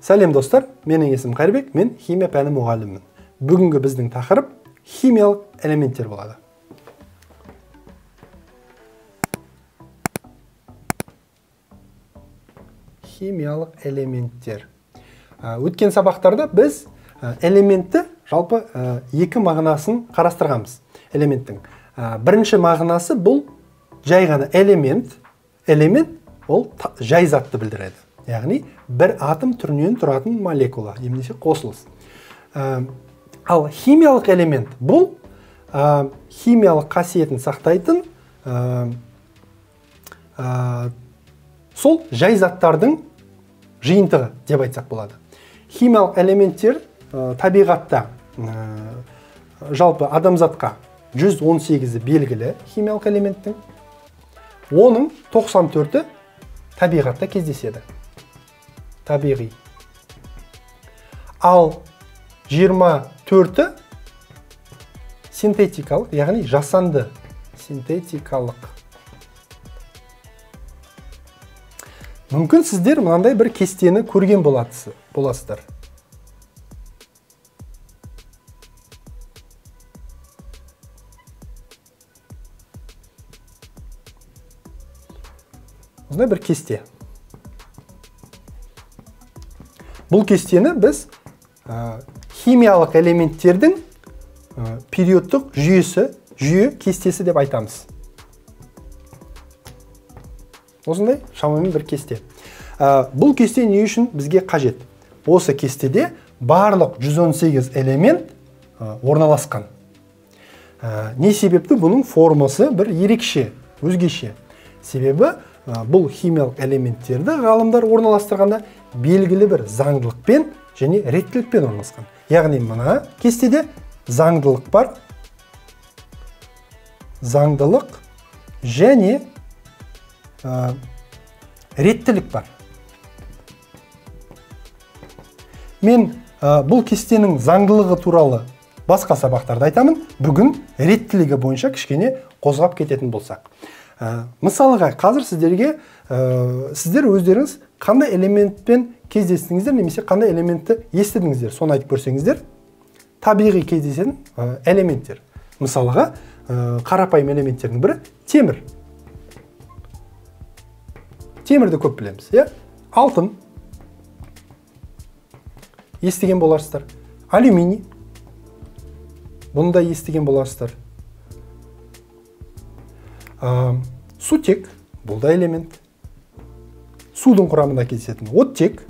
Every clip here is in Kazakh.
Сәлем достар, менің есім Қайырбек, мен химия пәні мұғалімімін. Бүгінгі біздің тақырып химиялық элементтер болады. Химиялық элементтер. Өткен сабақтарда біз элементті жалпы екі мағынасын қарастырғанбыз. Элементтің бірінші мағынасы бұл жай ғана элемент. Элемент ол жай затты білдіреді. Яғни бір атом түрінен тұратын молекула, немесе қосылыс. Ал химиялық элемент бұл химиялық қасиетін сақтайтын сол жай заттардың жиынтығы деп айтсақ болады. Химиялық элементтер табиғатта жалпы адамзатқа 118-і белгілі химиялық элементтің, оның 94-і табиғатта кездеседі. Табиғи. Ал 24-і синтетикалық, яғни жасанды. Синтетикалық. Мүмкін сіздер мынандай бір кестені көрген боласыздар. Осындай бір кесте. Бұл кестені біз химиялық элементтердің периодтық жүйе кестесі деп айтамыз. Осындай шамамен бір кесте. Бұл кесте не үшін бізге қажет? Осы кестеде барлық 118 элемент орналасқан. Не себепті бұның формасы бір ерекше, өзгеше. Себебі бұл химиялық элементтерді ғалымдар орналастырғанда белгілі бір заңдылықпен және реттілікпен орналасқан. Яғни мына кестеде заңдылық бар, заңдылық және реттілік бар. Мен бұл кестенің заңдылығы туралы басқа сабақтарда айтамын. Бүгін реттілігі бойынша кішкене қозғап кететін болсақ. Мысалға, қазір сіздер өздеріңіз қандай элементпен кездестіңіздер, немесе қандай элементті естідіңіздер, соны айтып көрсеңіздер. Табиғи кездесетін элементтер. Мысалға, қарапайым элементтердің бірі темір. Темірді көп білеміз, алтын. Естіген боларсыздар. Алюминий. Бұны да естіген боларсыздар. Сутек, бұл да элемент. Судың құрамында кездесетін оттек,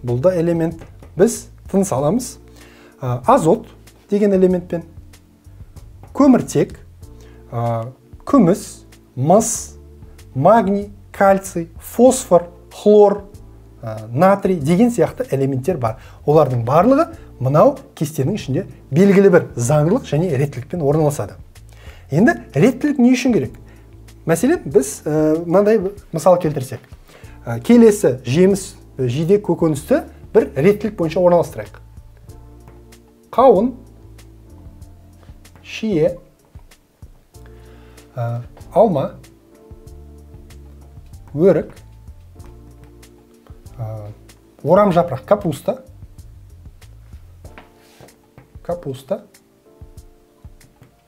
бұл да элемент. Біз тыныс аламыз. Азот деген элементпен. Көміртек, күміс, мыс, магний, кальций, фосфор, хлор, натрий деген сияқты элементтер бар. Олардың барлығы мынау кестенің ішінде белгілі бір заңдылық және реттілікпен орналасады. Енді реттілік не үшін керек? Мәселен, біз мынандай мысал келтірсек. Келесі жеміс, жидек, көкөністі бір реттілік бойынша орналастырайық. Қауын, шие, алма, өрік, орам жапырақ, капуста,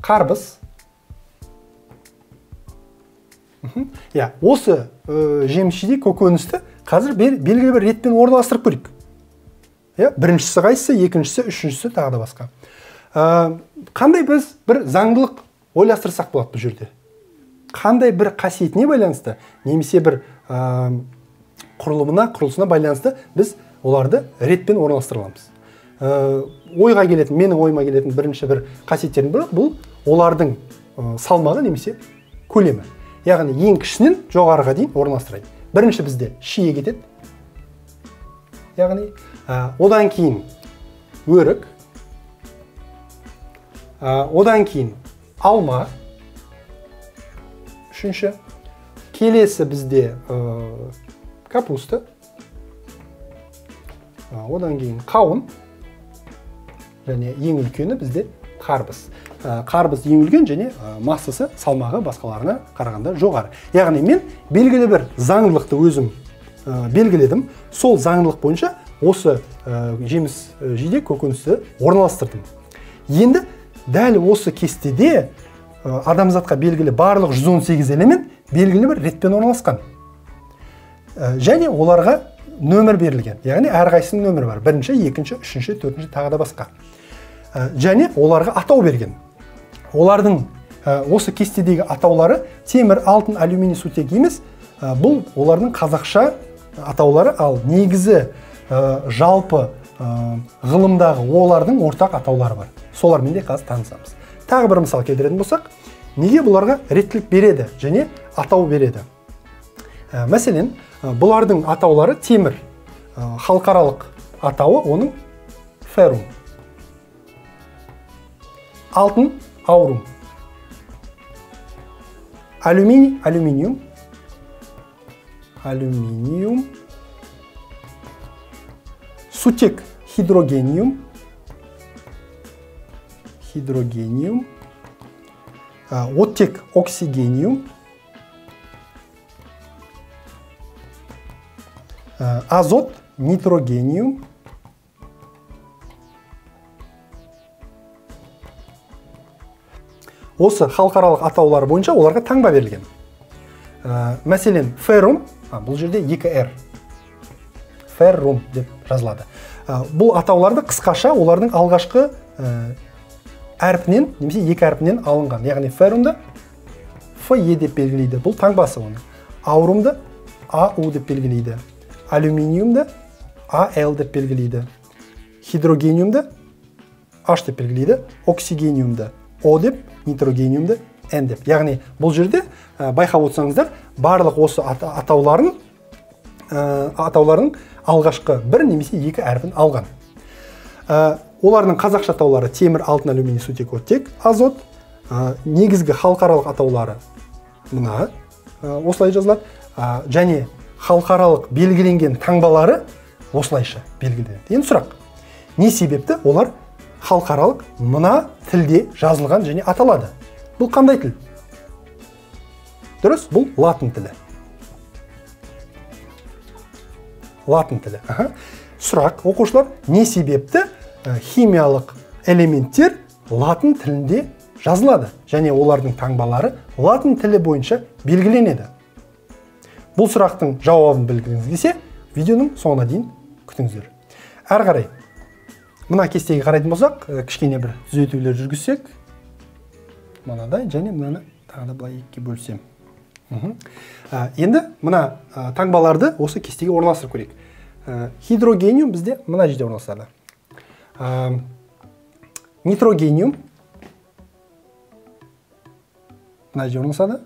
қарбыз. Осы жеміс-жидек, көкөністі қазір белгілі бір ретпен орналастырып көрейік. Біріншісі қайсысы, екіншісі, үшіншісі, тағы да басқа. Қандай біз бір заңдылық ойластырсақ болады бұл жерде? Қандай бір қасиетіне байланысты, немесе бір құрылысына байланысты біз оларды ретпен орналастыраламыз. Менің ойыма келетін бірінші бір қасиеттердің бірі бұл олардың салмағы немесе көлемі. Яғни ең кішінен жоғарыға дейін орналастырайды. Бірінші бізде шие кетеді. Яғни одан кейін өрік, одан кейін алма, үшінші, келесі бізде капуста, одан кейін қауын, және ең үлкені бізде қарбыз. Қарбыз ең үлкен және массасы, салмағы басқаларына қарағанда жоғары. Яғни мен белгілі бір заңдылықты өзім белгіледім. Сол заңдылық бойынша осы жеміс жидек көкөністі орналастырдым. Енді дәл осы кестеде адамзатқа белгілі барлық 118 элемент белгілі бір ретпен орналасқан. Және оларға нөмір берілген. Яғни әрқайсының нөмірі бар. Бірінші, екінші, үшінші, төртінші, тағы да басқа. Және оларға атау берген. Олардың осы кестедегі атаулары темір, алтын, алюминий, сутек емес. Бұл олардың қазақша атаулары, ал негізі жалпы ғылымдағы олардың ортақ атаулары бар. Солармен де қазір танысамыз. Тағы бір мысал келтіретін болсақ, неге бұларға реттілік береді және атау береді? Мәселен, бұлардың атаулары темір, халықаралық атауы оның феррум. Алтын, аурум. Алюминий, алюминиум. Алюминиум. Сутек, хидрогениум. Хидрогениум. Оттек, оксигениум. Азот, нитрогениум. Осы халықаралық атаулары бойынша оларға таңба берілген. Мәселен, феррум, бұл жерде 2R. Феррум деп жазылады. Бұл атауларды қысқаша олардың алғашқы әрпінен, немесе екі әрпінен алынған. Яғни феррумды FE деп белгілейді. Бұл таңбасы оның. Аурумды AU деп белгілейді. Алюминиумды AL деп белгілейді. Хидрогениумды H деп белгілейді. Оксигениумды O деп, нитрогениумды N деп. Яғни бұл жерде байқап отырсаңыздар, барлық осы атаулардың алғашқы бір немесе екі әрпін алған. Олардың қазақша атаулары темір, алтын, алюминий, сутек, оттек, азот. Негізгі халықаралық атаулары мына осылай жазылады. Және халықаралық белгіленген таңбалары осылайша белгіленеді. Енді сұрақ, не себепті олар халықаралық мына тілде жазылған және аталады? Бұл қандай тіл? Дұрыс, бұл латын тілі. Латын тілі. Сұрақ, оқушылар, не себепті химиялық элементтер латын тілінде жазылады және олардың таңбалары латын тілі бойынша белгіленеді? Бұл сұрақтың жауабын білгіңіз келсе, видеоның соңына дейін күтіңіздер. Әрі қарай мына кестеге қарайтын болсақ, кішкене бір түзетулер жүргізсек, мынадай және мынаны тағы да былай екіге бөлсем. Енді мына таңбаларды осы кестеге орналастырып көрейік. Хидрогениум бізде мына жерде орналасады. Нитрогениум мына жерде орналасады.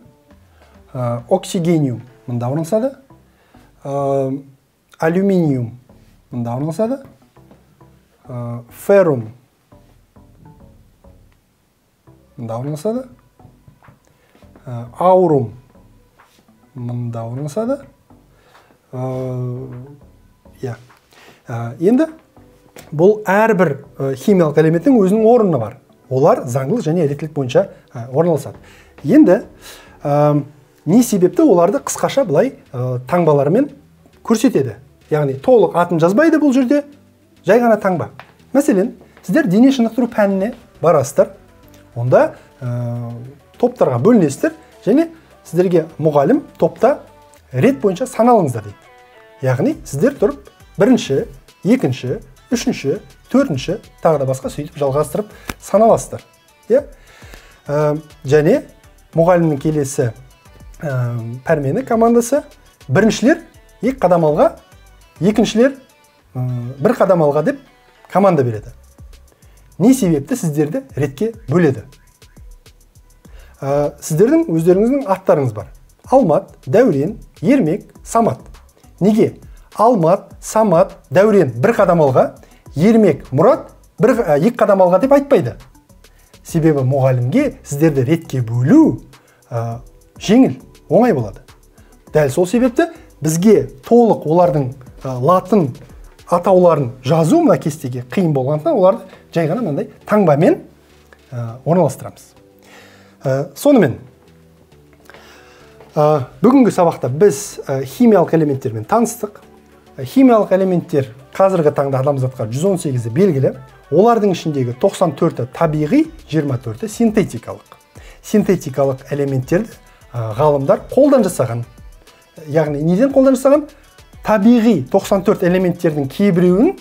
Оксигениум мында орналасады. Алюминиум мында орналасады. Феррум мында орналасады. Аурум мында орналасады. Енді бұл әрбір химиялық элементтің өзінің орны бар. Олар заңдылық және реттілік бойынша орналасады. Енді не себепті оларды қысқаша былай таңбаларымен көрсетеді? Яғни толық атын жазбайды бұл жерде, жай ғана таңба. Мәселен, сіздер дене шынықтыру пәніне барасыздар. Онда топтарға бөлінесіздер және сіздерге мұғалім топта рет бойынша саналыңыздар дейді. Яғни сіздер тұрып бірінші, екінші, үшінші, төртінші, тағы да басқа сөйтіп жалғастырып саналасыздар. Және мұғалімнің келесі пәрмені командасы біріншілер екі қадам алға, екіншілер бір қадам алға деп команда береді. Не себепті сіздерді ретке бөледі? Сіздердің өздеріңіздің аттарыңыз бар. Алмат, Дәурен, Ермек, Самат. Неге? Алмат, Самат, Дәурен бір қадам алға, Ермек, Мұрат екі қадам алға деп айтпайды. Себебі мұғалімге сіздерді ретке бөлу жеңіл, оңай болады. Дәл сол себепті бізге толық олардың латын атауларын жазу мына кестеге қиын болғандықтан оларды жай ғана мынандай таңбамен орналастырамыз. Сонымен, бүгінгі сабақта біз химиялық элементтермен таныстық. Химиялық элементтер қазіргі таңда адамзатқа 118-і белгілі. Олардың ішіндегі 94-і табиғи, 24-і синтетикалық. Синтетикалық элементтерді ғалымдар қолдан жасаған. Яғни, неден қолдан жасаған? Табиғи 94 элементтердің кейбіреуін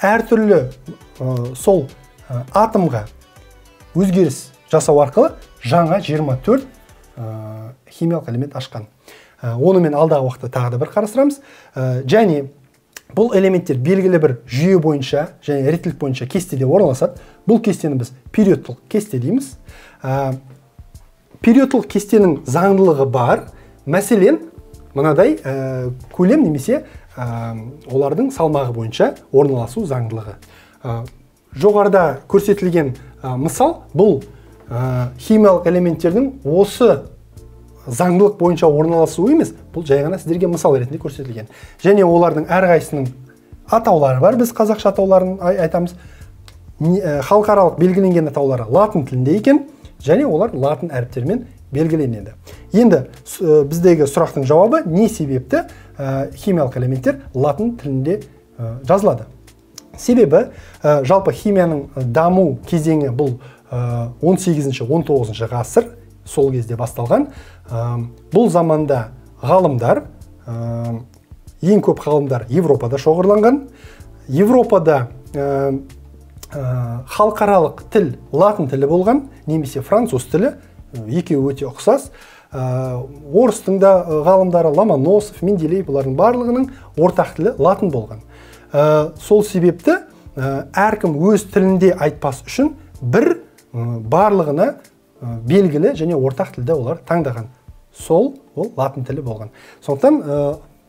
әртүрлі сол атомға өзгеріс жасау арқылы жаңа 24 химиялық элемент ашқан. Оны мен алдағы уақытта тағы да бір қарастырамыз. Және бұл элементтер белгілі бір жүйе бойынша және реттілік бойынша кестеде орналасады. Бұл кестені біз периодтық кесте дейміз. Периодтық кестенің заңдылығы бар. Мәселен, мынадай көлем немесе олардың салмағы бойынша орналасу заңдылығы. Жоғарыда көрсетілген мысал бұл химиялық элементтердің осы заңдылық бойынша орналасуы емес, бұл жай ғана сіздерге мысал ретінде көрсетілген. Және олардың әрқайсының атаулары бар, біз қазақша атауларын айтамыз. Халықаралық белгіленген атаулары латын тілінде екен, және олар латын әріптермен белгіленеді. Енді біздегі сұрақтың жауабы не себепті химиялық элементтер латын тілінде жазылады? Себебі жалпы химияның даму кезеңі бұл 18-19 ғасыр, сол кезде басталған. Бұл заманда ғалымдар, ең көп ғалымдар Европада шоғырланған. Европада халықаралық тіл латын тілі болған, немесе француз тілі, екеуі өте ұқсас. Орыстың да ғалымдары Ломоносов, Менделей, бұлардың барлығының ортақ тілі латын болған. Сол себепті әркім өз тілінде айтпас үшін бір барлығына белгілі және ортақ тілді олар таңдаған. Ол латын тілі болған. Сондықтан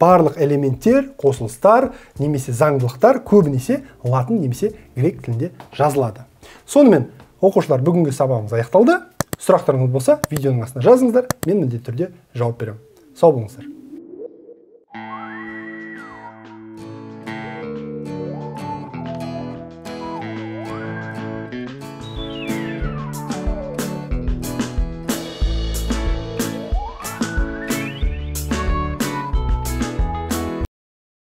барлық элементтер, қосылыстар немесе заңдылықтар көбінесе латын немесе грек тілінде жазылады. Сонымен оқушылар, бүгінгі сабағымыз аяқталды. Сұрақтарыңыз болса, видеоның астына жазыңыздар, мен міндетті түрде жауап беремін. Сау болыңыздар.